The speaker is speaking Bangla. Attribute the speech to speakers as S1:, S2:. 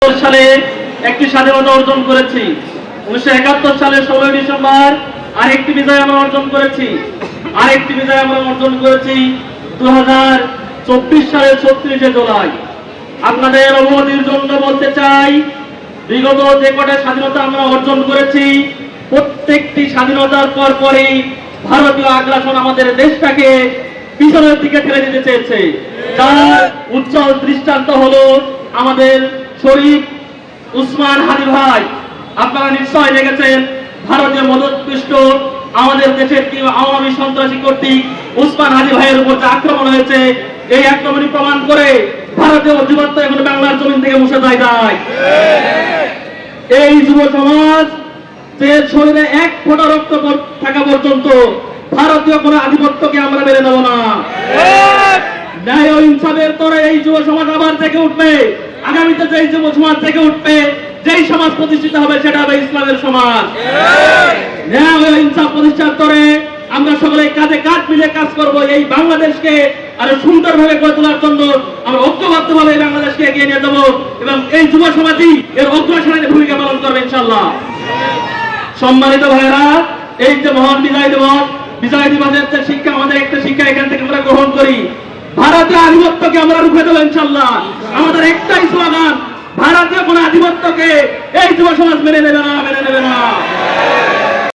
S1: সালে একটি স্বাধীনতা অর্জন করেছি। 1971 সালে 16 ডিসেম্বর আরেকটি বিজয় আমরা অর্জন করেছি। আরেকটি বিজয় আমরা অর্জন করেছি 2024 সালের 36শে জুলাই। আপনাদের অবগতির জন্য বলতে চাই, বিগত যে কটা স্বাধীনতা আমরা অর্জন করেছি, প্রত্যেকটি স্বাধীনতার পরপরই ভারতীয় আগ্রাসন আমাদের দেশটাকে পিছনের দিকে ঠেলে দিতে চেয়েছে। যার উজ্জ্বল দৃষ্টান্ত হলো আমাদের শরীফ উসমান হাদি ভাই। আপনারা নিশ্চয় দেখেছেন, ভারতীয় মদতপুষ্ট আমাদের দেশের কি আওয়ামী সন্ত্রাসী কর্তৃক উসমান হাদি ভাইয়ের উপর যে আক্রমণ হয়েছে, এই আক্রমণই প্রমাণ করে ভারতীয় অধিপত্য এখন বাংলার জমিন থেকে মুছে যায়। এই যুব সমাজ যে শরীরে এক ফোঁটা রক্ত থাকা পর্যন্ত ভারতীয় কোন আধিপত্যকে আমরা মেনে নেব না। ন্যায় ও ইনসাফের তরে এই যুব সমাজ আবার জেগে উঠবে। আগামীতে যেই যুব সমাজ জেগে উঠবে, যেই সমাজ প্রতিষ্ঠিত হবে, সেটা হবে ইসলামের সমাজ। ন্যায় ও ইনসাফ প্রতিষ্ঠার তরে আমরা সকলে কাঁধে কাঁধ মিলে কাজ করব। এই বাংলাদেশকে আরো সুন্দরভাবে গড়ে তোলার জন্য আমরা ঐক্যবদ্ধভাবে এই বাংলাদেশকে এগিয়ে নিয়ে যাব এবং এই যুব সমাজই এর অগ্রসরে ভূমিকা পালন করবে ইনশাআল্লাহ। সম্মানিত ভাইরা, এই যে মহান বিজয় দিবসের যে শিক্ষা, আমাদের একটা শিক্ষা এখান থেকে আমরা গ্রহণ করি, ভারতীয় আধিপত্যকে আমরা রুখে দেবো ইনশাআল্লাহ। আমাদের একটাই স্লোগান, ভারতীয় কোন আধিপত্যকে এই যুব সমাজ মেনে নেবে না, মেনে নেবে না।